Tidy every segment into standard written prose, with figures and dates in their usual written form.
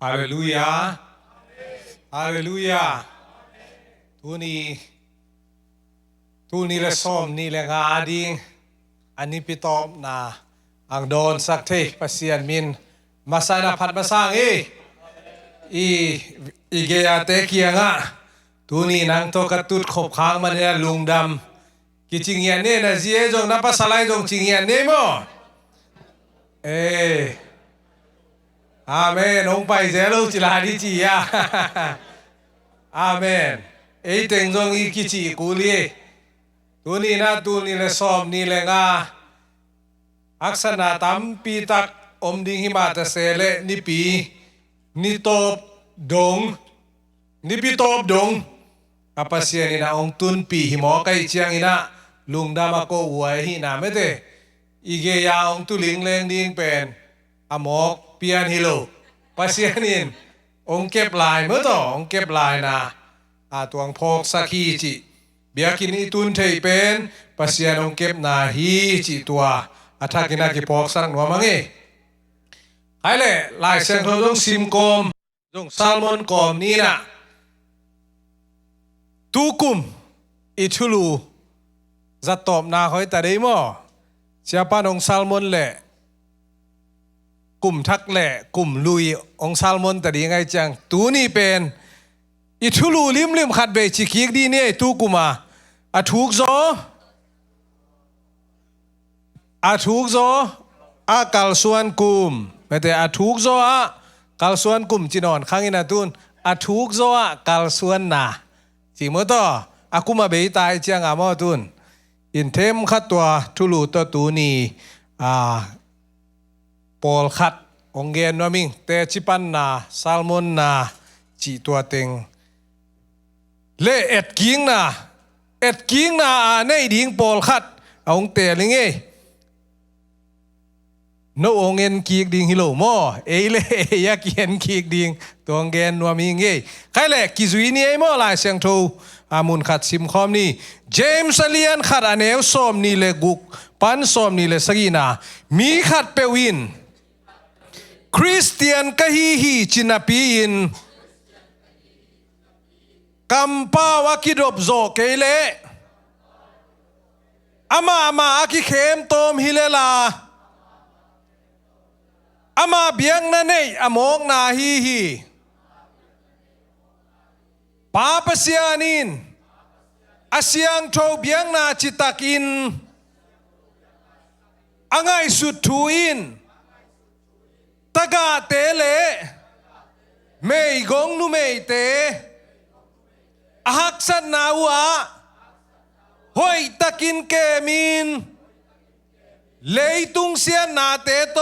ฮาเลลูยาฮาเลลูยาทุนี่ละส้มนี่ละงาดิงอันนี้ปิตอบนาอังโดนสักเทปัสยานมินมาสายนาพัดมาสร้างอีเกียเตเกียงะทุนี่นางโตกระตุดขบค้างมันเนี่ยลุงดำกิจิงเงียนเนี่ยนะเสียจงนับภาษาไรจงจิงเงียนเนี่ยมั้งอาเมนองไปเจลูจิลาดิจียาอาเมนเต็งจงอีกิจิกุลีตัวนี้นะตัวนี้เลยซ้อมนี่เลยงาอักษณะตั้มปีตักอมดิ่งหิมาตะเสเลนิปีนิตบดงนิปีตบดงapa siya ni na ong tunpi himo kay siyang ina lungdam ako uway hina mete ige ya ong tuling leng ding pen amok pian hilo pasyanin ong kep lai mo to ong kep lai na tuang phok sakhi chi biakin itun thei pen pasyan ong kep na hi chi tua athakina ki phok sang no mangi hai le lai sang tho jong sim kom jong salmon kom ni na tukum itulu zatop na hoi ta dei mo siapa ong salmon le kum thak le kum lui ong salmon ta di ngai chang tu ni pen itulu lim khat be chi khik di ni tukuma a thukzaw a kalsuan kum mete a thukzaw a kalsuan kum chinon khangina tun a thukzaw a kalsuannaจริงมั้ยต่ออากุมาเบยตายเจียงอ่ะมั้งตุนอินเทมขัดตัวทุลุตัวตูนีปอลขัดองเกนว่ามิงเตชิปันนาซัลมอนนาจีตัวเต็งเล่เอ็ดกิ้งนาในดิ่งปอลขัดเอาองเตลิงเอโนองเงินกีกดิ่งฮิโลโมเล่ยากินกีกดิ่งตัวองเกนว่ามิงเอใครแหละกิจุยนี่ไอ้โมลายเสียงโทอามุนขัดซิมคอมนี่เจมส์เลียนขัดอันเอวส้มนี่เลกุกปันส้มนี่เลสกีนามีขัดเปวินคริสเตียนกะฮีจินาปีนกัมปาวากิดบโซเกเลอามาอากิเข้มโตมฮิเลลาอามาเบียงนั่นเองอามงนาฮีปาปเสียนินอาเซียงโทเบียงนาจิตักินอ่างไอสุดทูอินตะกาเตเลเมยกงนุเมยเตอาฮักสันนาวะหอยตะกินเกมินเลยตุงเสียนาเตโต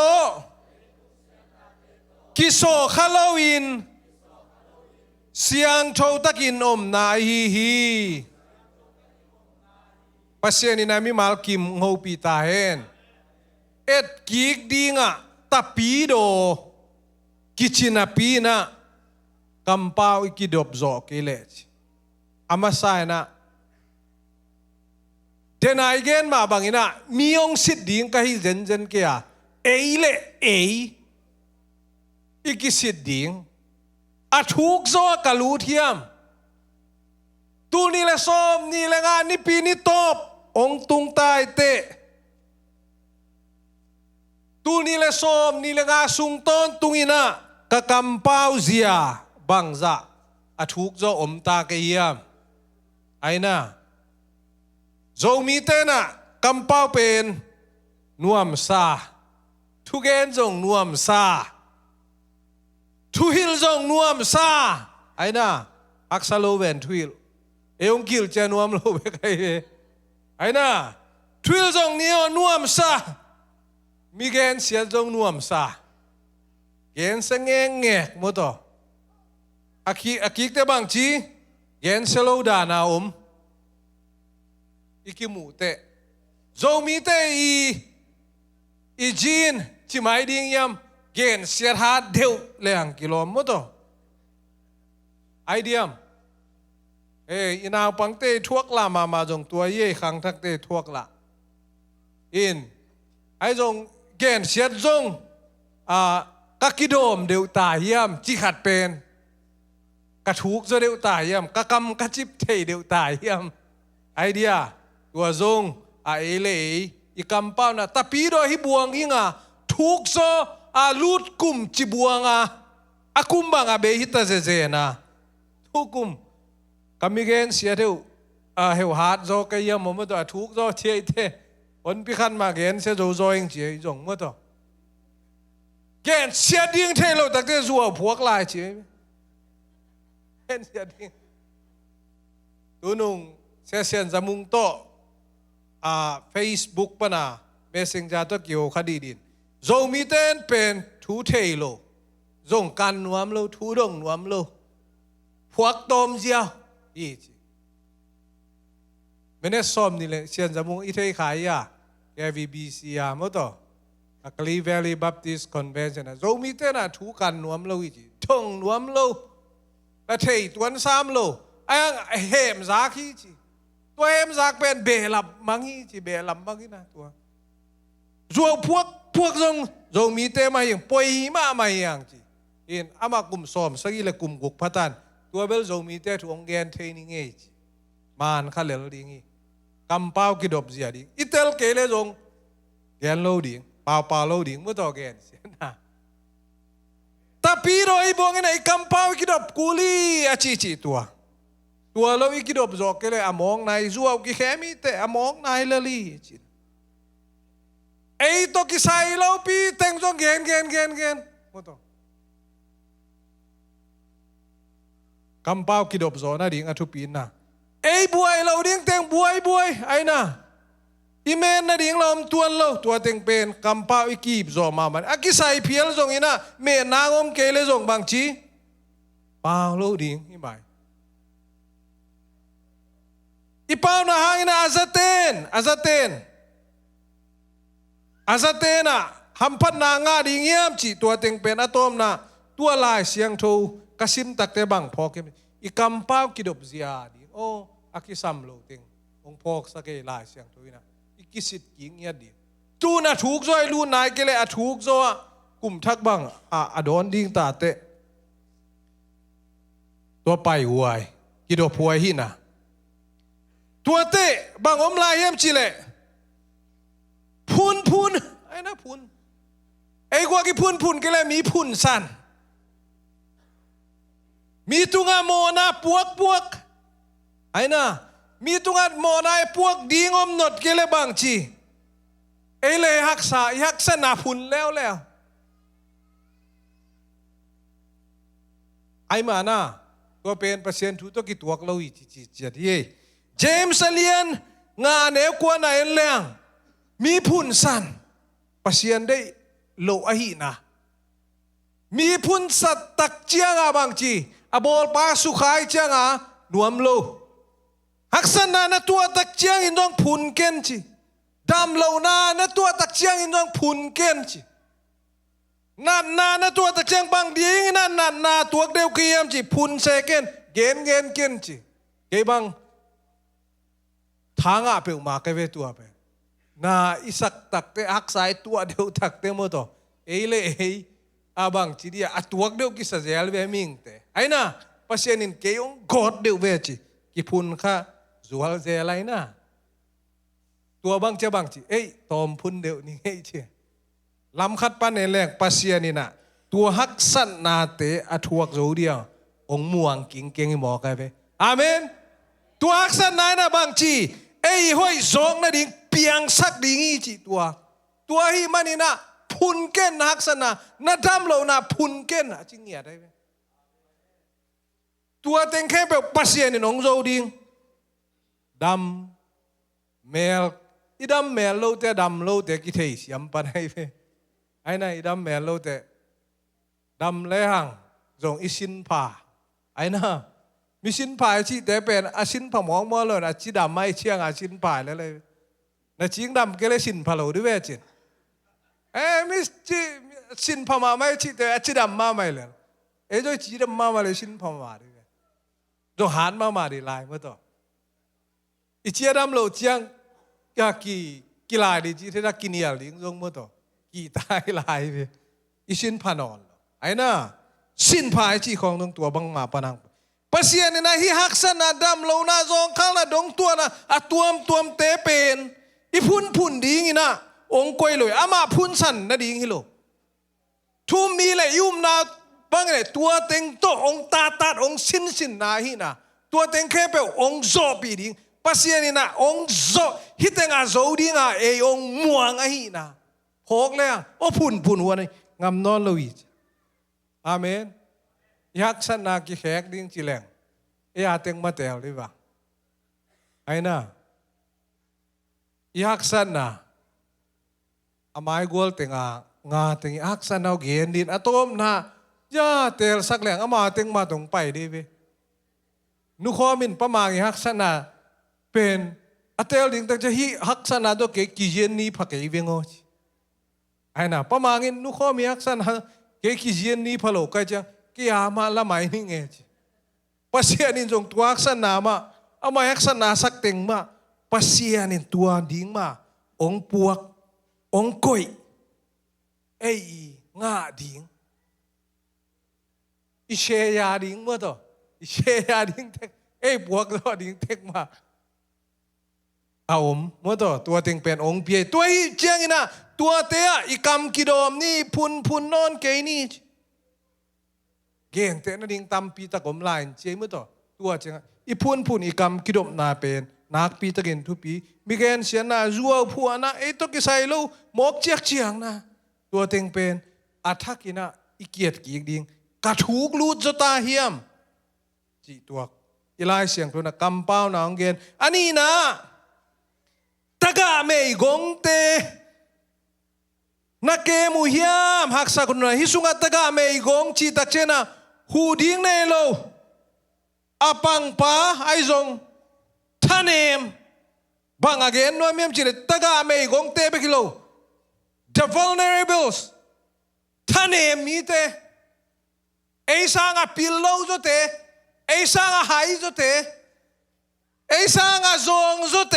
กิโซคาโลวินเสียงโทตะกินอมนาฮีปัสเซียนินามิมาลกิมโฮปีตาเฮนเอ็ดกิกดิงะตาปีโดกิชินาปีนะกัมปาวอิกิดบโซเกเลชอามาไซนะเดนายเกนมาบังอินะมีองสิดดิงกะฮิเจนเกียเลอีกิสิดดิงอาทุกโซกะลูเทียมตูนี่แหละส้มนี่แหละงานนี่ปีนี่ตบองตุงตายเตะตูนี่แหละส้มนี่แหละงาสุงต้นตุงอินะกะกำเป้าเสียบังซะอาทุกโซอมตาเกียมไอ้น่ะโซมีเตน่ะกำเป้าเป็นนวมซาทุกเกนจงนวมซาทุฮิลจงนวมซาไอ้น่ะอักษรโลเวนทุฮิลองกิลจะนวมโลเวกไอ้น่ะทุฮิลจงนี้นวมซามีเกนเสียจงนวมซาเกนเสงเงกหมดต่ออากิกเตบังจีเกนเซโลดานาอีกิมูเตโซมีเตอีจีนที่ไม่ดิ้งยำเกณฑ์เสียหาเดียวเลี้ยงกิโลมั้งตัวไอเดียมอินาวปังเตทวกละมาจงตัวเย่ขังทักเตทวกละอินไอจงเกณฑ์เสียจง กะกิโดมเดือดตายย่ำจิขัดเป็นกะถูกจะเดือดตายย่ำกะกำกะจิบเทเดือดตายย่ำไอเดียตัวทรงไอเล่อีกำเป้านะตะปีโดยฮิบวงอิงะถูกโซอาลูดกุมจิบวงอากุมบังอาเบหิตาเจเจนะทุกกุมกามิเกนเสียเดียวเฮวฮาร์ดโจกยามมันตัวทุกโจเทียเทคนพิคันมาเกนเสียโจโจเองเจียจงมันตัวเกนเสียดิ้งเทเราตักเตะจัวพวกลายเจียเกนเสียดิ้งตัวนุ่งเสียเสียนจมุงโตFacebook ปนะเมสเซนเจอร์ตัวเกี่ยวคดีดินโจมีเต้นเป็นทูเทโลจงกันนวมโลทูดงนวมโลพวกตอมเจียวอีจีไม่ได้ซ้อมนี่เลยเชียนจมูกอีเทขายาแกวีบีซียามต่อกลีเวลีบัพติสคอนเวนชั่นโจมีเต้นทูกันนวมโลอีจีทงนวมโลและเทตัวนั้นซ้ำโลไอ้เฮมซักอีจีตัวเฮมซักเป็นเบลับมังอีจีเบลับมังอีนะตัวจัวพวกจงมีเต้มาอย่างป่วยมาอย่างจีอินอามากุมซ้อมสักอีเลยกุมกุกพัตันตัวเบลจงมีเต้ถูกองแกนเทนิงเอจีมานข้าเลลดิ้งกำเป้ากิดอบเสียดิ้งอิตาลเกลเลยจงแกนโลดิ้งเปล่าโลดิ้งเมื่อต่อแกนเสียนะแต่ปีโรยบวงไงกำเป้ากิดอบกุลีอาชีตัวเราอีกิดอบจอกเกลเลยอมองนายจัวกิแค่มีแต่อมองนายเลลีจีไอ้ตัวกิไซเราปีเต็งจงเกนเมื่อต่อกำเป้ากิดอบโซน่าดิ้งอัทุปีนนะไอ้บวยเราดิ้งเต็งบวยไอ้น่ะอีเมนน่ะดิ้งเราตัวเต็งเป็นกำเป้าอีกีบโซมามันอากิใส่เพียลส่งอีน่ะเมนนางอมเกลส่งบางชีเปล่าเราดิ้งอีใบอีเป้าน่ะหางอีน่ะอาซาเตนน่ะหัมพันนางาดิ้งเยี่ยมจีตัวเต็งเป็นอะตอมน่ะตัวลายเสียงโทกสิมตักเตบังพอเกมอีกำเป้ากิดอบเสียดีโออากิซัมโลติงองพอกสักเกลายเสียงตัวนะอีกิสิตกิงเงียดีจูน่ะถูกจ้อยลูนายเกเลยถูกจ้อกลุ่มทักบังอดอนดิ้งตาเตตัวไปหวยกิดอบหวยหินะตัวเตบังอมลายเยี่ยมจิเลพุนไอ้นะพุนไอ้กว่ากิพุนเกเลยมีพุนสันมีตุงาโมนาพวกไอ้น่ะมีตุงาโมนาพวกดีงอมนดเกลบางจีเอเลยฮักษณาพุนแล้วไอ้มาน่ะตัวเป็นเปอร์เซ็นต์ทุกตัวเราอีจีที่เจมส์เลียนงานเนกว่าไหนแรงมีพุนสันเปอร์เซ็นต์ได้โลอหินะมีพุนสัตตักเจียงบางจีอบอลปาสุขายเจียงนวมโลฮักษณะตัวตักเจียงอินดองพุนเกนจีดำโลนาตัวตักเจียงอินดองพุนเกนจีนาตัวตักเจียงบางดีนาตัวเดียวเกียมจีพุนเซเกนเกนจีเกบังทางเปลมาเกเวตัวเปนาอิสักตักเตอักสายตัวเดียวตักเตมโตเอเลabang ci dia atuak deu ki sajel ve mingte aina pasienin keong god deu ve ci ki phun kha zual zelai na tua bang cha bang ci ei tom phun deu ni ngei ci lam khat pan ne lek pasienin na tua hak san na te atuak zo dia ong muang king keng mo ka ve amen tua hak san na bang ci ei hoi zong na ding piang sak ding ci tua hi maninaพุนเก้นฮักษณะนาดำเราหน้าพุนเก้นจริงเงียได้ไหมตัวเต็งแค่แบบปัสเซียนน้องโจดิงดำเมลอีดำเมลเราแต่ดำเราแต่กิเทสยำปันให้ไหมไอ้นั่นอีดำเมลเราแต่ดำเลยหังจงอิสินผาไอ้น่ะมีสินผาที่แต่เป็นอาสินผามองมาเลยนะจีดำไม่เชี่ยงอาสินผาแล้วเลยนะจริงดำก็เลยสินผาเราด้วยเจนมิสจีสินพม่าไม่ชิแต่จีดำมาไม่เลยโดยจีดำมาเลยสินพม่าด้วยโดยหันมาดีลายเมื่อต่ออีจีดำเราเจียงกะกีฬาดีจีที่รักกินยาลิงจงเมื่อต่อกีตายลายไปอีสินพนอน ไอ้น่ะสิ้นพายจีของตรงตัวบังมาปนังภาษาเนี่ยนะฮิฮักษณะดำโลนาจงข้างละดงตัวนะอะตัวมเตเป็นอีพุ่นดีงี้นะองค์กวยเลยอามาพุ่นสันนะดีงี้โลทุ่มมีเลยยุ่มนาบางเลยตัวเต็งโตองตาองสินนาฮีนะตัวเต็งแค่เปองโซปีดิงภาษาเนี่ยนะองโซฮิตเต็งอาโซดิงาองม่วงอะฮีนะหกเลยอ่ะโอ้พุ่นหัวนี่งามนอนเลยอาเมนยักษ์สันนากิแขกดิ้งจิแรงอาเต็งมาเตลดีป่ะไอ้น่ะยักษ์สันนาอามายกอลเต็งงาเต็งยักษ์สันเอาเกียนดินอะตอมนะย่าเตลสักแหล่งอามาเต็งมาตรงไปดีเว้นุข้อมินประมาณยักษ์สันนาเป็นอะเตลดิ้งแต่จะฮิยักษ์สันนาตัวเก๋กิเจนนี้พักเก๋เวงโอไอ้น่ะประมาณนี้นุข้อมียักษ์สันนาเก๋กิเจนนี้พะโลกจังกี่อามาละไม่นิ่งเองภาษานี่จงตัวอักษรนามาเอามาอักษรนาสักเต็งมาภาษานี่ตัวดิ้งมาองปวกองกุยง่าดิ้งอิเชียดิ้งมั้งต่ออิเชียดิ้งเทคปวกตัวดิ้งเทคมาเอามั้งต่อตัวเต็งเป็นองเปียตัวอีเจียงนะตัวเตะอีกำกิโดมนี่พุนนอนเกนี่เก่งแต่นั่นดิ้งตำปีตะกมลายเจียมั้งต่อตัวเจียงอีพุนอีกำกิโดมนาเป็นนักปีตะเกินทุปีมีเกณฑ์เสียนาจัวผัวนะตัวกิไซลูหมกเจียงนะตัวเต็งเป็นอัฐกินะอีเกียดกีดิ้งกระถูกลูดจตาเฮียมจีตัวอีไลเสียงตัวนะกำเป้าหนังเกณฑ์อันนี้นะตะกะเมยกงเตนักเกมุเฮียมหักสักคนนะฮิสุงอัตตะกะเมยกงจีตักเจนะหูดิ้งเนโลอาปังป้าไอซงท่านเอ็มบางเกณฑ์น้อยเมียมจีเลยตะกะเมยกงเตไปกิโล the vulnerables ท่านเอ็มมีเตไอสังอาพิลโลจุเตไอสังอาหายจุเตไอสังอาซงจุเต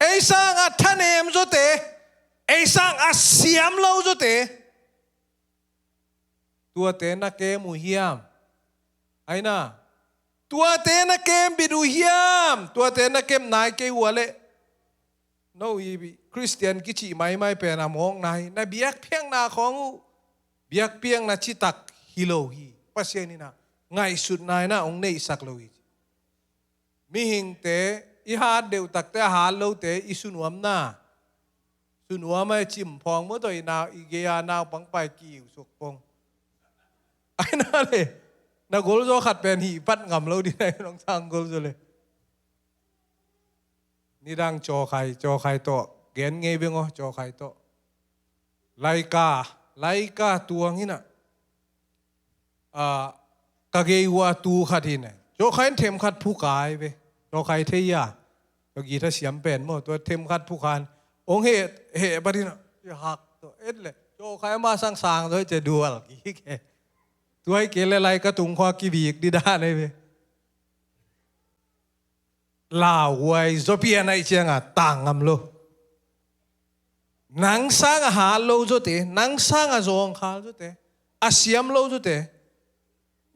ไอสังอาท่านเอ็มจุเตไอสังอาเสียมโลจุเตตัวเตนักเกมุเฮียมไอ้น่ะตัวเตนักเกมบิดูเฮียมตัวเตนักเกมนายเกวัวเล่โน้ยคริสเตียนกิจิไม่เป็นอามองนายนะเบียกเพียงนาของเบียกเพียงนาชิตักฮิโลฮีภาษานี่นะไงสุดนายนะองเนยสักโลฮีมีหิงเตอีหาเดียวตักเตหาโลเตอิสุนวมนาสุนวมไม่จิมพองเมื่อตัวอีนาอีเกียนาปังไปกิ่วสุกปงไอ้นั่นเลยนักกอล์ฟขัดเป็นหีปัดงำเราดีไหนน้องทางกอล์ฟเลยนี่ดังจอไข่โตเกณฑ์ไงเบ้งอ๋อจอไข่โตไลกาตัวงี้น่ะกะเกยวัวตูขัดที่ไหนจอไข่เทมขัดผู้กายไปจอไข่เทียตะกี้ถ้าเสียมเป็นหมดตัวเทมขัดผู้กายองเหตุปฏิน่ะหักตัวเอ็ดเลยจอไข่มาสร้างตัวจะดูอะไรกี่แกตัวให้เกลอะไรก็ตุงควากีบีกดีด้าเลยเว้ยลาวไว้จบเพียนไอเชียงอ่ะต่างกันโลนังสร้างอาหารโลจุดเตนังสร้างอาจงข้าวจุดเตอาเซียมโลจุดเต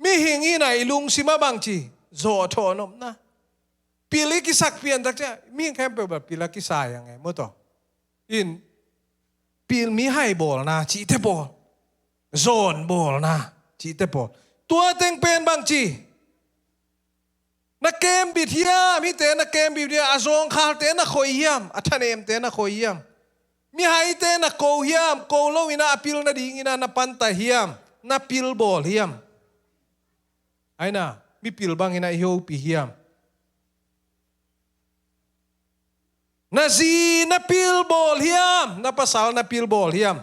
มีหิงอีไหนลุงสิมาบังจีโจทอนมนะพิลิกิสักเพียนตักจ้ะมีแค่เป็นแบบพิลิกิสายยังไงมั้งต่ออินพิลมีไฮบอลนะจีเทบอลโซนบอลนะจีเตปอตัวเต็งเป็นบางจีนักเกมบิดเฮียมีเตนักเกมบิดเฮียอาซงคาเตนักโคยเฮียมอัฐเนมเตนักโคยเฮียมมีไฮเตนักโคเฮียมโคโลวินาพิลนาดิงินานาปันตาเฮียมนาพิลบอลเฮียมไอ้น่ะมีพิลบางอินาเฮียวปีเฮียมนาซีนาพิลบอลเฮียมนาภาษานาพิลบอลเฮียม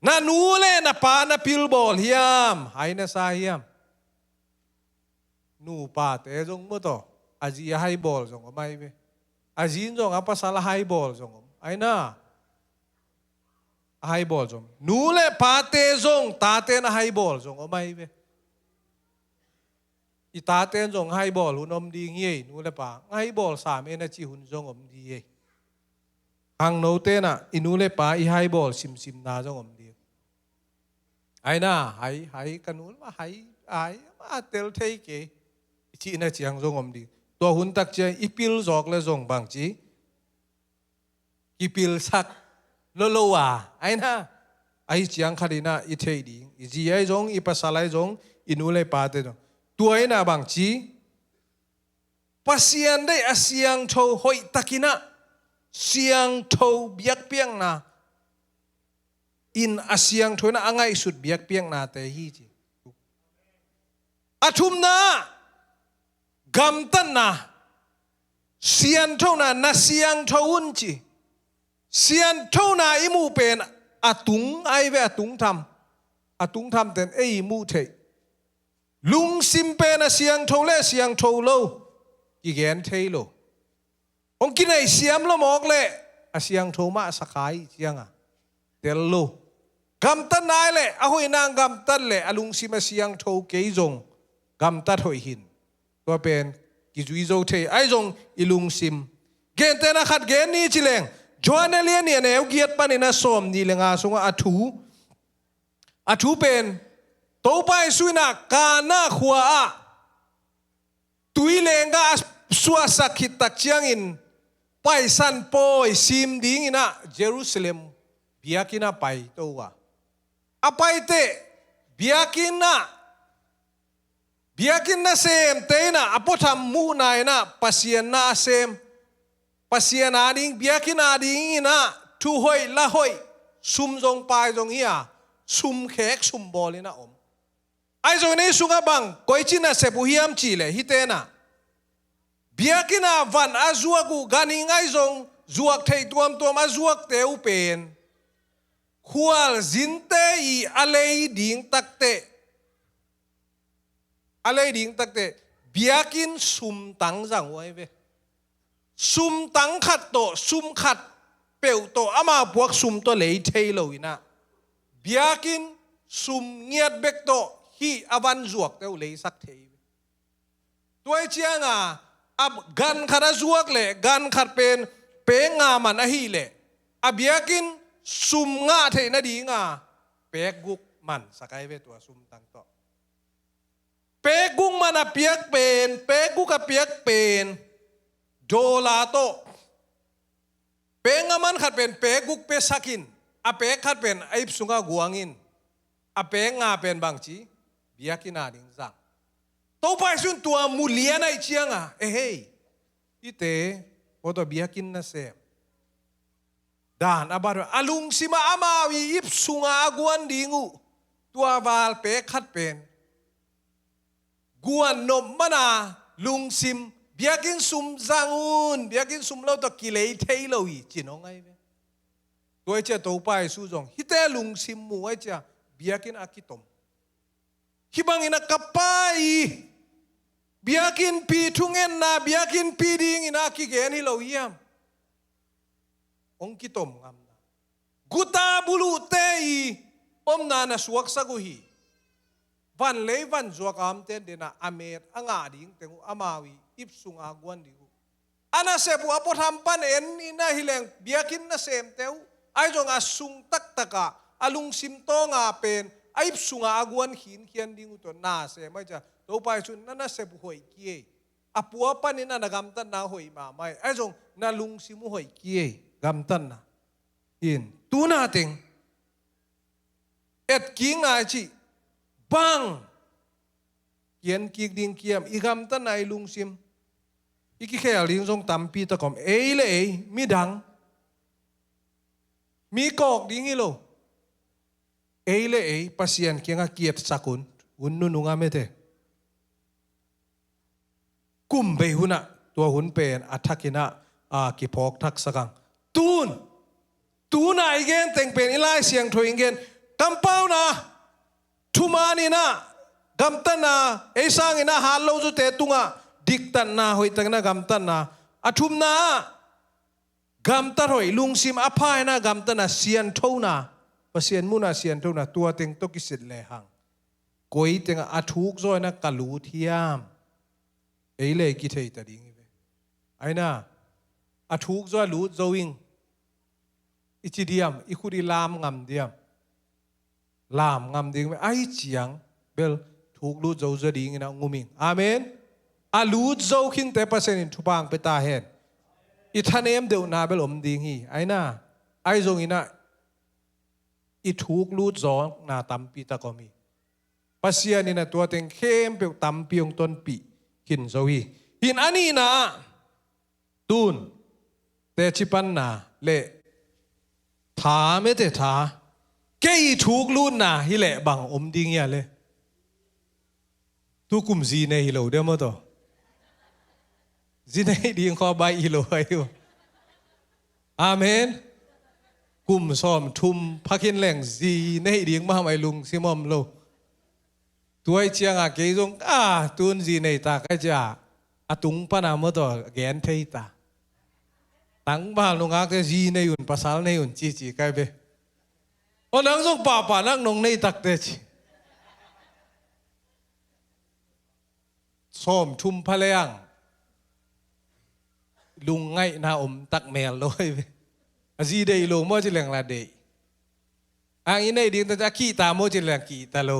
นานูเลนาปานาพิลบอลเฮียมไฮนาซาเฮียมนูปาเตจงมั้งต่ออาจีไฮบอลจงก็ไม่เว้อาจีนจงapa salahไฮบอลจงไอ้น่ะไฮบอลจงนูเลปาเตจงตาเตนะไฮบอลจงก็ไม่เว้อีตาเตจงไฮบอลหุ่นอมดีเงี้ยนูเลปาไฮบอล3เอ็นจีหุ่นจงอมดีเงี้ยหางโนเตนะอินูเลปาอีไฮบอลซิมนาจงอมดี ไอ้น่ะหายกันนู้นมาหายมาเตลเทเกจีน่ะเจียงจงอมดีตัวหุ่นตักเจียอีพิลจอกเลยจงบางจีอีพิลสักโลโลวาไอ้น่ะไอ้เจียงคดีน่ะอีเทดีอีจีไอ้จงอีภาษาไอ้จงอีนู้นเลยปาเตจงตัวไอ้น่ะบางจีภาษาได้อาเซียงโทหอยตะกินะเสียงโทเบียกเปียงนะอินอาเซียงโทนะอ่างไงสุดเบียกเปียงนะแต่ฮีจีอาทุมนะกำตันนะเสียงโทนะนาเสียงโทอุนจีเสียงโทนะอิมูเป็นอาตุงไอเวอาตุงทำแต่ไอมูเทลุงซิมเป็นอาเสียงโทเลเสียงโทโลกี่แกนเทโลองกินไอเสียมละหมอกเลยอาเสียงโทมาสักายเสียงอ่ะเตลโลกำตันนายเลยอาหอยนางกำตันเลยอาลุงซิมาเสียงโทเกยจงกำตัดหอยหินตัวเป็นกิจุยโจเทไอจงอิลุงซิมเกนเตนะขัดเกนนี่จิเลงจวนเลียนเนี่ยเกียรติปานินาสมนี่เลงอาสงอาทูเป็นโตไปสุนักกาหน้าขวาตุยเลงกาสัวสักขิตตักเชียงอินไปสันโปยซิมดิ้งอินะเยรูซาเล็มเบียกินะไปตัวอะไปเตเบียกินะเซมเตนะอพอทำมูนายนะปัสยานาเซมปัสยานาดิ้งเบียกินาดิ้งอินะทุหอยละหอยซุมจงไปจงเฮียซุมเค้กซุมบอลินะอมไอจงนี้สุงบังก้อยจินะเซบุฮิยามจีเลยฮิเตนะbiakina van azuaku ganing ai zong zuak thei tuam azuak teu pen khual zinte I alei ding takte biakin sum tang jang wai ve sum tang khat to sum khat peu to ama buak sum to lei thei lo ina biakin sum ngiat bek to hi avan zuak teu lei sak thei toy chianga ab gan khara zuak le gan khat pen pe nga man a hi le abiakin sum nga the na di nga pe guk man sakai ve tua sum tang to pe guk man a piak pen pe guk a piak pen dola to pe nga man khat pen pe guk pe sakin a pe khat pen aip sunga guangin a pe nga pen bangchi biakin a ding zang to pa sun tua mulian ai chianga hey ite oto biakin na se dan abaro alung sima amawi ipsunga aguan dingu tua val pe khat pen guan nom mana lung sim biakin sum zangun biakin sum lo to kilei thailo hi chinong ai ve toi che to pa su jong hite lung sim mu ai cha biakin akitom hibangina kapai biakin pi thungen na biakin pi ding ina ki gen hi lo yam ong kitom ngam na guta bulu te I om na na suak sagu hi van le van zuak am ten de na amet anga ding tengu amawi ipsunga gwan digu ana se bu apotham pan en ina hileng biakin na sem teu ai jong asung tak taka alung sim to nga pen aip sunga aguan hin khian ding to na se mai cha to pai chun na se bu hoi kie apua panina na gam tan na hoi ma mai ai jong na lung simu hoi kie gam tan na in tu na ting et king na chi bang yen kik ding kiam I gam tan nai lung sim iki khel ding jong tampi ta kom le mi dang mi kok ding I lo le pasien kenga kiet sakun unnu nunga mete kumbe huna tua hun pen athakina ki phok thak sakang tuna igen teng pen ilai siang tho ingen kampau na thumani na gamtan na esang ina halo ju te tunga diktan na hoi tang na gamtan na athum na gamtar hoi lungsim aphai na gamtan na sian tho na pasien muna sian tho na tua teng to kisit le hang koi teng athuk zoi na kalu thiam le ki thei ta ding aina athuk zo lu zoing ichidiam ikhudi lam ngam diam ลามงำดิ้งไอ้เจียงเบลถูกลูดโจจะดิ้งนะงูมิงอาเมนอาลูดโจขินแต่เปอร์เซ็นต์ทุบางไปตาเห็นอีท่านเอ็มเดียวนาเบลอมดิ้งฮีไอ้น่าไอ้จงอินะอีถูกลูดโจนาตัมปีตะกอมีปัสยานี่นะตัวเต็งเข้มเปียวตัมปียงต้นปีหินโจฮีหินอันนี้นะตูนแต่ชิปันนาเละถาไม่แต่ถาแกอีถูกลูดนาฮิเละบังอมดิ้งยาเลยทุกกลุ่มจีเนฮิโลเดียวมั้งตัวจีเนดิ้งขอใบฮิโลไอ้อยู่อาเมนกลุ่มซ้อมทุ่มพักหินแหล่งจีเนดิ้งมาไม่ลุงซิมอมโลตัวไอ้เจียงอาเกยจงตุนจีเนตาก็จะอาตุงปนามตัวแกนเทตาตั้งบ้านลุงอาเกจีเนยุนภาษาเนยุนจีใครเบ้โอ้นังจงป่านังนงเนตักเตจิซ้อมทุ่มพะเลียงลุงไงนาอมตักแมวเลยจีเดยโลโมจิเลงลาเดยอังอินเนดิ้งตะกี้ตาโมจิเลงกีตาโล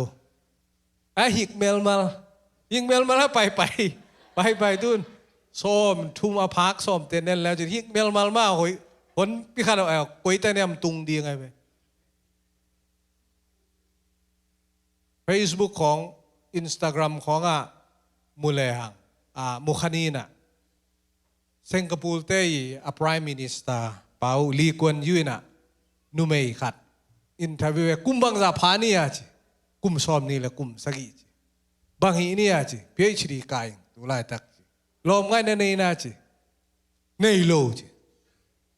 หิกเมลมายิงเมลมาแล้วไปตุนซ้อมทุ่มอาพักซ้อมเต้นเล่นแล้วจะหิกเมลมาโหยคนพี่ข้าเราเอากุยแต่เนี่ยมันตุงดีไงไป Facebook ของ Instagram ของมูเลหังมุขนีน่ะสิงคโปร์เตยPrime Minister เปาลีกวนยูน่ะนุเมย์ขัดอินเทอร์วิวกุมบังซาพานี่จีกุมซ้อมนี่แหละกุมสกีจีบางฮีนี่จีPhD กายตุลาตักจีลมง่ายในน่าจีในโลจี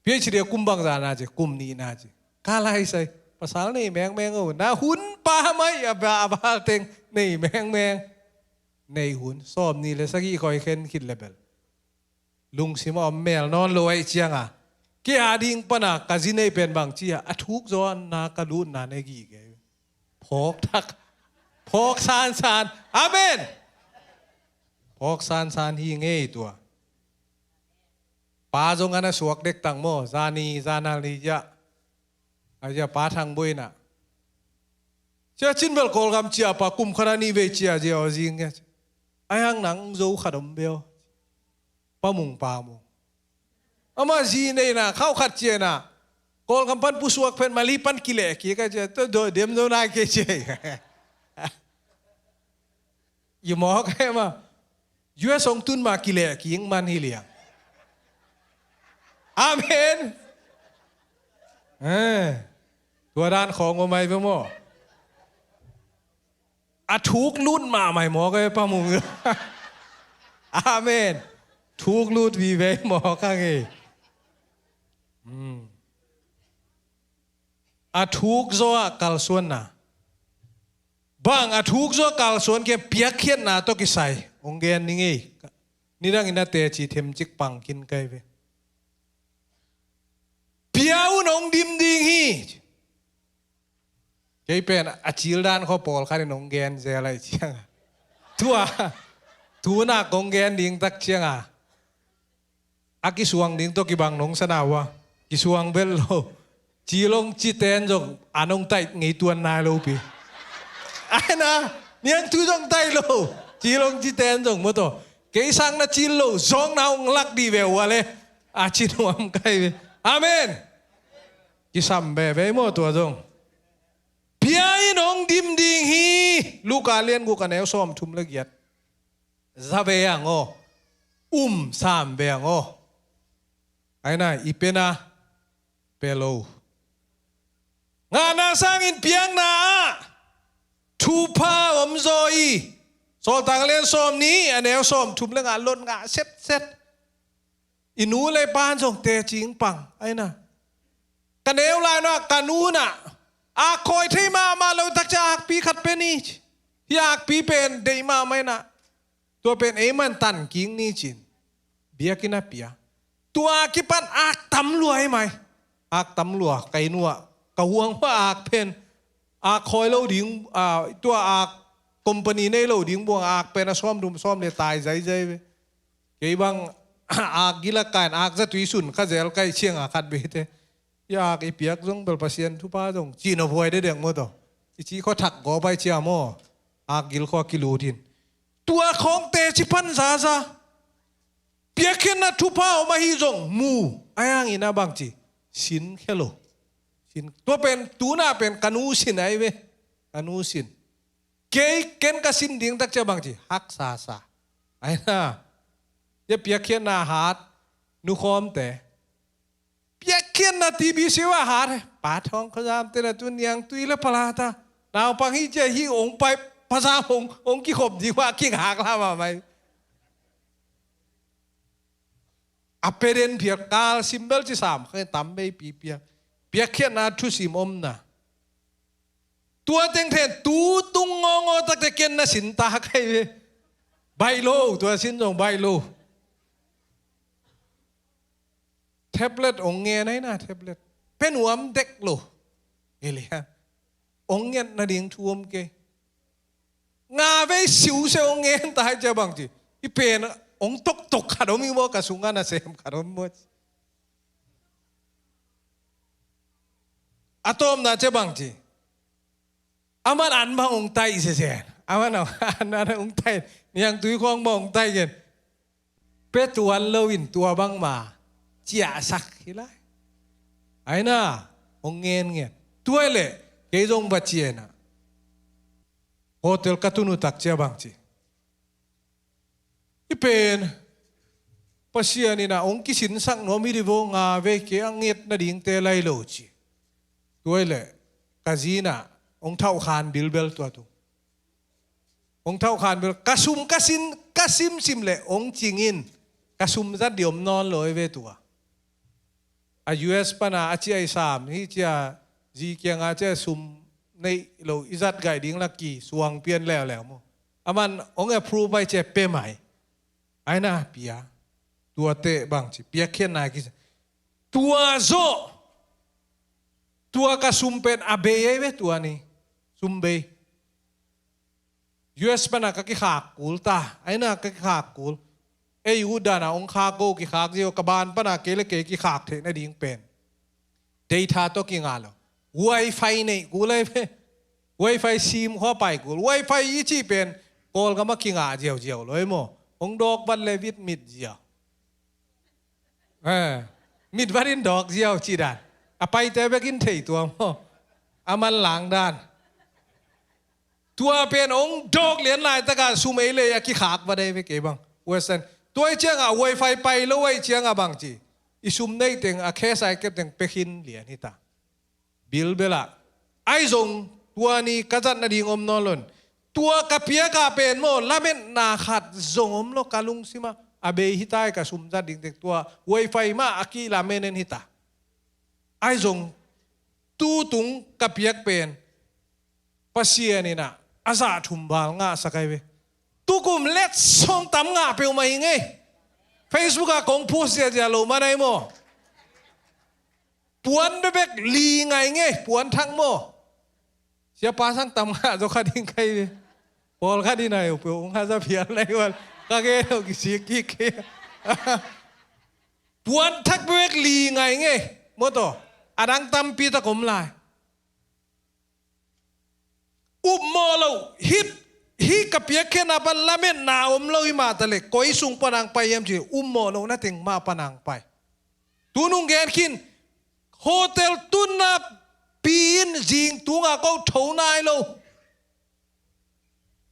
PhD กุมบังซาน่าจีกุมนี่น่าจีกาลายใส่ภาษาในแมงโอ้น่าหุ่นป้าไม่บาเต็งในแมงในหุ่นซ้อมนี่เลยสักกี่คอยเข็นคิดเลเบลลุงสิมอมแมวนอนลอยเชียงเกี่ยดิ้งปนักกะจินในเป็นบางชีทุกจอนนากระดูนนาในกี่แกพกทักพกซานอาเมนพกซานฮีเงยตัวป้าจงกันนะสวกเด็กตังโมซานาลียะอาจจะป้าทางบุยน่ะเจ้าชินเบลโกลกำเชียป้ากุมขนาดนี้เวชีอาเจ้าจริงไงไอ้หังหนังโจขดมเบลป้ามุงอามาจีเนน่ะเข้าขัดเจน่ะโกลกำพันผู้สวกเป็นมาลีปันกิเลสกี่ก็จะตัวเดียมโดนายเกเจอยู่หมอแค่มายูเอส่งตุนมากิเลสกี่ยังมันฮิเลียงอาเมนตัวด้านของว่าไม่เพื่อหมอทุกลุ่นมาใหม่หมอก็ป้ามุงอาเมนทุกลุ่นวีเวหมอข้างเอทุกโซKALSUANบางทุกโซKALSUANแกเปียกเขียนนาตัวกิไซองเกนนี่ไงนี่ดังอินเตจีเทมจิกปังกินไกเวเปียวนองดิมดิงฮีแกเป็นอาชิลดานเขาปอลคันนองเกนเจอะไรเชียงทัวนักองเกนดิงตักเชียงอากิสวงดิงตัวกิบังนงสนาวะกิสวงเบลโลจีลงจีเตนจงอนงไตไงตัวนายโลปีไอ้นะเนี่ยทุจงไตโลจีลงจีเตนจงมั้งตัวเกยสังนะจีโลจงนาองลักดีเววะเลยจีนวมไกเวอาเมนกิสัมเบเวมั้งตัวจงเพียนองดิมดิงฮีลูกอาเลียนกูกันแนวซ้อมทุ่มละเอียดซาเบียงโสามเบียงไอ้น่ะอีเป็นเปโลงานนาสร้างอินเปียงนาทูพาอมโซอีโซตังเล่นซ้อมนี้อันแนวซ้อมทุ่มละงานล้นงาเซ็ตอินูเลยปานส่งเตะจิงปังไอ้น่ะกันแนวลายน่ะกันนูน่ะคอยที่มาเราตักจะปีขัดเป็นนี่อยากปีเป็นเดมาไม่น่ะตัวเป็นมันตันกิ้งนี่จินเบียกินเปียตัวกิปันตำรวจไหมตำรวจไก่นัวกะห่วงว่าเป็นคอยเราดิ้งตัวคอมพานีในเราดิ้งบวงเป็นซ้อมเลยตายใจไปเกี่ยบังกิลการจะตุยสุนข้าเจลไก่เชียงขัดเบเตอยากอีเปียกจงเปลภาษาทุพาจงจีนอภัยได้เด็กมั้งตัว จีเขาถักกอไปเชียโมอากิลข้อกิลูดินตัวของเตชิพันซาซาเปียเข็นนะทุพาออกมาฮิจงมูอายังอินาบางจีสินเฮโลสินตัวเป็นตัวน่าเป็นกันูสินไอเวกันูสินเกยเกนกับสินดิ่งตักเจ้าบางจีฮักซาซาไอ้น่ะจะเปียเข็นนะหาดนุคอมแต่เปียเข็นนะทีบีสิว่าหาดป่าทองขจามเตระตุนยังตุยละพลาตาดาวปังฮิเจฮิองไปภาษาองกี่ขบดีว่ากี่หากล่ามาไหมอเปเรนเพียกาลซิมเบลที่สามเคยตั้มไปปีเปียเปียเขียนนาทุสิมอมนะตัวเต็งเทนตูตุงงงตะเกนนะสินตาใครใบโลตัวสินตรงใบโลแท็บเล็ตองเงี้ยไหนนะแท็บเล็ตเป็นหัวมเด็กโลเอเลียองเงี้ยนาดิ่งท่วมเกงาเวสิวเซองเงี้ยตายจะบางทีอีเป็นองตกขาดมีโมกสุงานะเซมขาดมดอะตอมน่าจะบางทีอามันอันบางองไตเสียอามันเอาอันนั้นองไตยังตุยคองบางองไตกันเป็ดตัวเลวินตัวบางมาเจียสักทีไรไอ้น่ะองเงี้ยตัวเล่เกยจงบัดเจียนะโฮเทลกัตุนุตักเจียบางทีอีเป็นภาษานี่นะองค์สินสักโนมิริโวงาเวกอังเงตนาดิ่งเตลัยโลจีตัวเล่กาจีน่ะองค์เท่าขานบิลเบลตัวตุองค์เท่าขานบิลกาซุมกาซิมซิมเล่องค์จิงินกาซุมจัดเดียมนอนลอยเวตัวอายุเอสปนาอาเจียสามที่จะจีเกียงอาเจียซุมในโลอิจัดไกดิ่งลักกี้สวงเปลี่ยนแล้วมั้งอามันองค์approveไปเจ็บเป้ใหม่ไอ้น่ะเปียตัวเตะบางทีเปียเขียนนายกิตัวโซตัวกระซุมเป็นอาเบยเวตัวนี้ซุมเบยยูเอสเป็นอะไรกิขากกูลตาไอ้น่ะกิขากกูลเอยูดานะองค์ขาโกกิขากเดียวกับบานเป็นอะไรเกลเกกิขากเทน่ะดิ่งเป็นเดต้าตัวกิงาลไวไฟนี่กูเลยไวไฟซิมเข้าไปกูไวไฟยี่จีเป็นกอลก็มากิงาเจียวเลยมั้งองดอกบันเลวิดมิดเจียวมิดบันดอกเจียวจีดานอไปแต่ไปกินเทตัวมั้งอามันหลังด้านตัวเป็นองดอกเหรียญลายตะการซูเมเลยกิขากมาได้ไปเก็บบ้างเวสเซนตัวเจียงไวไฟไปแล้วไวเจียงบางจีอิซุมได้เต็งเคสไอเก็บเต็งไปกินเหรียญนี่ตาบิลเบล่าไอซงตัวนี้กระจัดนาดีงอมนอนลนตัวกระเพียกาเป็นโมละเม็ดนาขัดซงอมโลกาลุงสิมาอาเบยฮิตายกับซุมจัดดิ่งเด็กตัวไวไฟมาอากีละเมนนฮิตาไอซงตูตุงกระเพียกเป็นภาษานี่นะอาซาทุมบาลงาสักไอเวตุกุมเล็ดส่งตำงาเปียวมาอย่างไง Facebook ก็คงโพสต์จะลงมาได้โมปวนเบ็กลีไงไงปวนทั้งโมเสียป้าสั่งตำงาจะขัดยังไงพอลขัดที่ไหนอุปองค์ข้าจะเพียรอะไรวะก็แค่เรากิสิกิเกปวนทักเบ็กลีไงไงโมโตอดังตำปีตะกมลายอุบโมเราฮิกับเพียแค่นาบันละเม็ดนาอมเราอิมาตะเล็กก้อยสุงปนังไปยามจีอุบโมเรานั่นเองมาปนังไปตุนุงแกนขินโฮเทลตุนนาปีนจิงตุงอาก็เท่านายเรา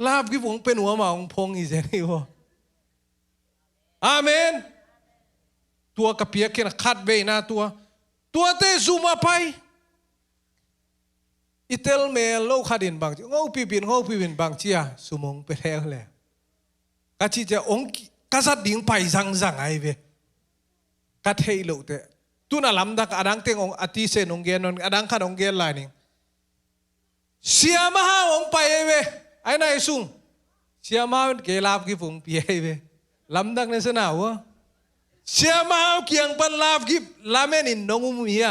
ลาบกี่ผมเป็นหัวหมาของพงอีเจนี่วะอาเมนตัวกับเพียแค่ขัดเบยนาตัวเตซูมาไปอิตาลเมลโลขัดินบางจีงอปีบินบางจีอะสมองไปแล้วแหละกะจีจะองกษัตริย์ดิ่งไปจังไอเวกัดเฮโลเตตุนอลัมดักอดังเตงองอติเซนองเกนอดังขัดองเกนลายนี่เสียมาหาองไปเวไอ้นายซุงเสียมาเกลาบกี่ฝุ่งปีเวลัมดักในสนาวะเสียมาเกียงปันลาบกี่ลาเมนินนงมุมีย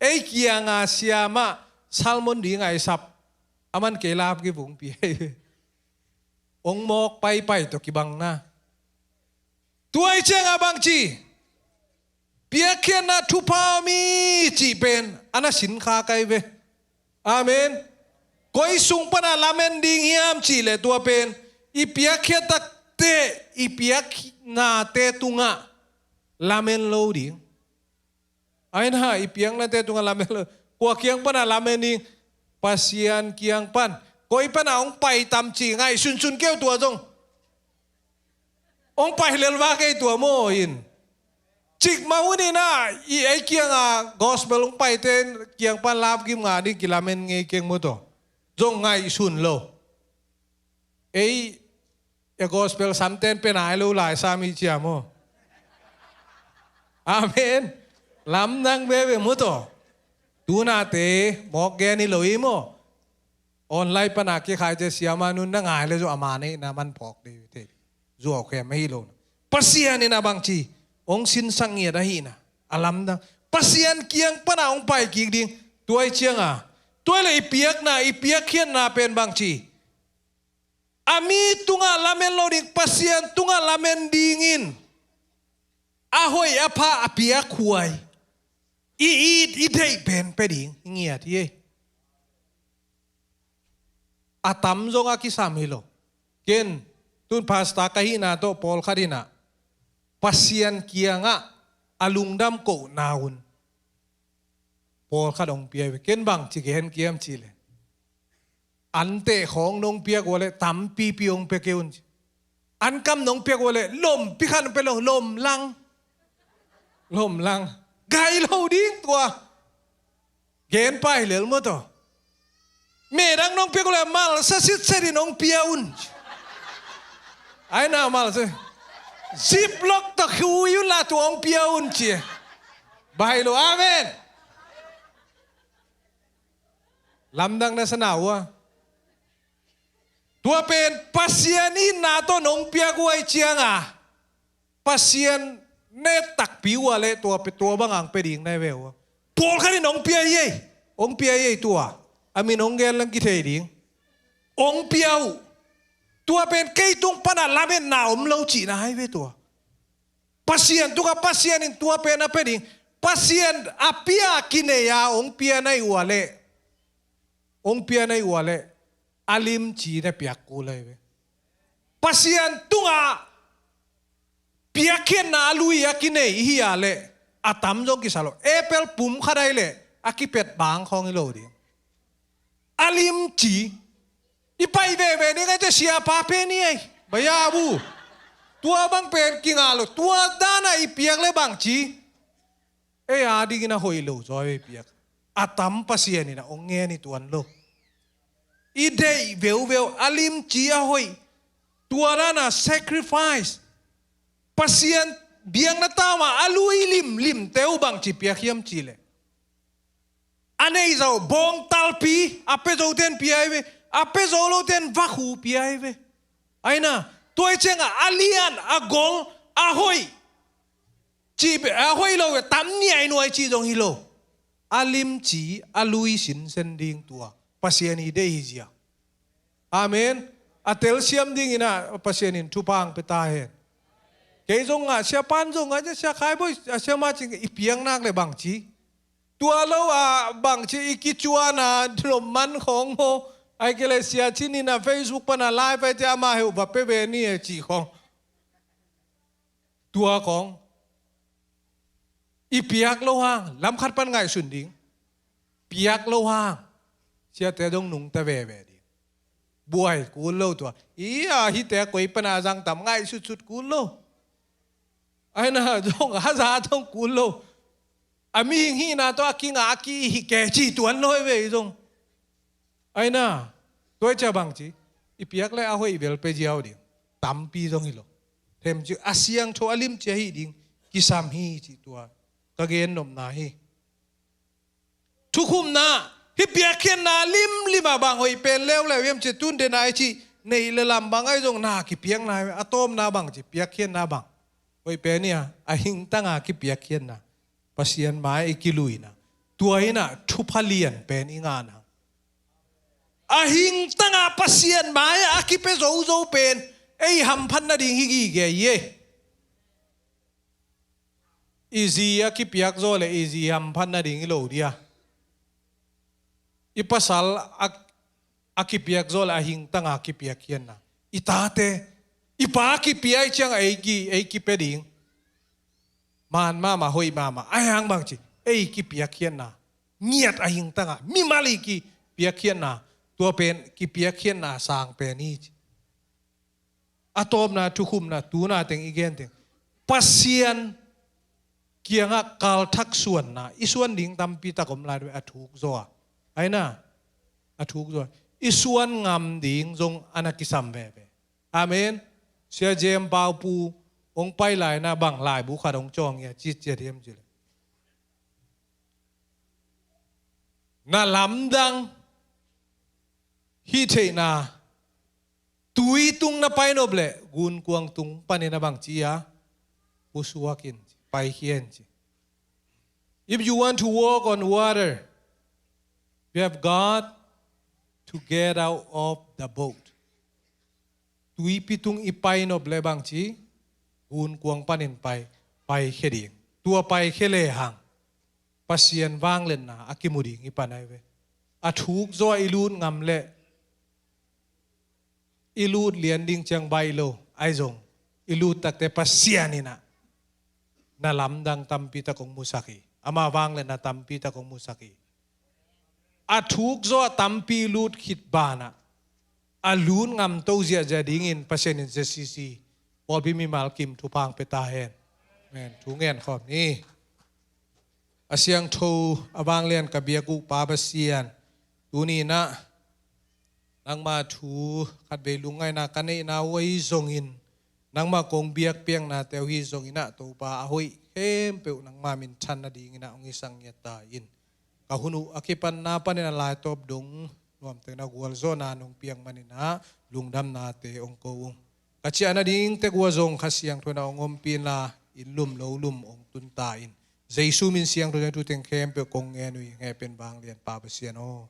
ไอ้เกียงอาเสียมาซัลมอนดิ่งไอซับอามันเกลาบกี่ฝุ่งปีองมอกไปตัวกี่บังนะตัวไอ้เจ้าบังจีเปียเขียนนะทุพามีจีเป็นอันนั้นสินค้าไกลเวอาเมน koi sung pana lamen ding hiam chi le tua pen ipiak kheta te ipiak na te tunga lamen lo ding ai na ipiak na te tunga lamen lo kwa kiang pana lamen ding pasian kiang pan koi pana ong pai tam chi ngai sun sun kêu tua jong ong pai lelwa ke tua mo in chik mau ni na i ai kiang a gospel ong pai ten kiang pan lap kim nga di kilamen nge kiang mo to jong ngai sun lo ei e gospel samten penai lo lai sami chia mo amen lam nang be mo to tu na te mok ge ni loi mo online pana ke khai je siama nun na ngai le jo amane na man phok de te zo ke mai lo pasian ni na bang chi ong sin sang ye da hi na alam da pasian kiang pana ong pai ki ding tuai chiang a tuai le ipiak khian na pen bang chi ami tunga lamen lo ding pasian tunga lamen dingin ahoi apa apiak huai i dei pen pe ding ngia thi atam zong akisam hilo ken tun pasta kahina to pol khadina pasian kianga alungdam ko naun pol khadong pia ken bang chi gen kiam chi le ante khong nong pia wale tam pi piong pe keun an kam nong pia wale lom pi khan pe lom lang gai lo ding tua gen pai lel mo to me dang nong pia wale mal sa sit se di nong pia un ai na mal se zip lock to khu yu la tu ong pia un chi bai lo amen lam dang na sanawa tua pen pasian in na to nong pia guai chiang a pasian ne tak piwa le tua bangang peding na veo pol khani nong pia ye ong pia ye tua amin ong gel lang kithe ding ong piau tua pen kei tung pana lamen na lo chi na hai ve tua pasian tuka pasian in tua pen a peding pasian apia kineya ong pia nai wale alim chi na piak ko lai ve pasian tunga piakhen na lui akine hi ale atam jong ki salo apple pum khadai le akipet bang khong lo di alim chi ipai ve ni ga te sia pa pe ni ai baya bu tua bang pen kingalo tua dana ipiak le bang chi e adi gina hoi lo joy piak atam pasian ni na onge ni tuan lo idei veu alim chia hoi tuara na sacrifice pasian biang na tama alui lim teu bang chi pia khiam chi le anei zo bong talpi ape zo ten pia ve ape zo lo ten vakhu pia ve aina toi chenga alian agol ahoi chi ahoi lo tam ni ai noi chi jong hi lo alim chi alui sin sen ding tua pasian ide hijia amen atel siam ding ina pasian in tupang petahen ke jong a sia pan jong a sia khai boy sia ma ching ipiang nak le bang chi tua lo a bang chi ikichuana drom man khong mo ai ke le sia chin ina facebook pana live ai ja ma heu ba pe be ni e chi khong tua khong ipiak lo hang lam khat pan ngai sun ding piak lo hang sia te dong nung ta ve di buai ku lo tua ia hi te koi pana jang tam ngai sut ku lo ai na dong ha za dong ku lo ami hi na to akinga aki hi ke chi tuan loi ve dong ai na toi cha bang chi ipiak le a hoi vel pe jiao di tam pi dong hi lo them chi asiang tho alim che hi ding ki sam hi chi tua ka gen nom na hi thukum na hi piakhen na lima bang hoi pen lew yem che tun de nai chi nei le lam bang ai jong na ki piang na atom na bang chi piakhen na bang hoi pe nia a hing tanga ki piakhen na pasian mai ki lui na tuai na thupalian pen inga na a hing tanga pasian mai a ki pe zo pen ei ham phan na ding hi gi ge ye easy a ki piak zo le easy ham phan na ding lo dia ipasal akipiak zol ahing tanga akipiak hian na itate ipa akipiak chang aiki peding man mama hoi mama ayang bang chi kipiak hian na nghiat ahing tanga mi mali ki piak hian na tua pen kipiak hian na sang pen ni atom na thukum na tu na teng igen teng pasian kianga kal thaksuan na isuan ding tampi takom lai do Thukzaw ai na Thukzaw isuan ngam ding jong anakisam ve amen sia jem pau pu ong pai lai na bang lai bu kha dong chong ya chi che thiam chi na lam dang hi the na tui tung na pai no ble gun kuang tung pani na bang chi ya usuakin pai hian chi if you want to walk on water you have got to get out of the boat tui pitung ipai no ble bang chi gun kuang panin pai kheding tua pai khele hang pasien wang len na akimuding ipanai ve Thukzaw ilun ngam le ilut lian ding chang bai lo ai jong ilut takte pasianina na lamdang tampi ta kong musaki ama wang le na tampi ta kong musaki Thukzaw tampi lut khit bana alun ngam to zia ja dingin pasienin zcc pol bi mi malkim Topan peta hen men thungen khom ni asyang tho awang lian ka biaku pa basian tuni na nang ma thu khat be lungai na kanei na wai zongin nang ma kong biak piang na teu hi zongina to pa ahoi hem pe nang ma min than na ding na ong isang yata in ka hunu akipan na panin lai top dong nuam te na gwal zo na nong piang manina lungdam na te ong ko kachi ana ding te gwa zong khasiang thona ongom pin la in lum lo lum ong tun ta in jaisu min siang thona tu teng khem pe kong nge nui nge pen bang lian pa basian o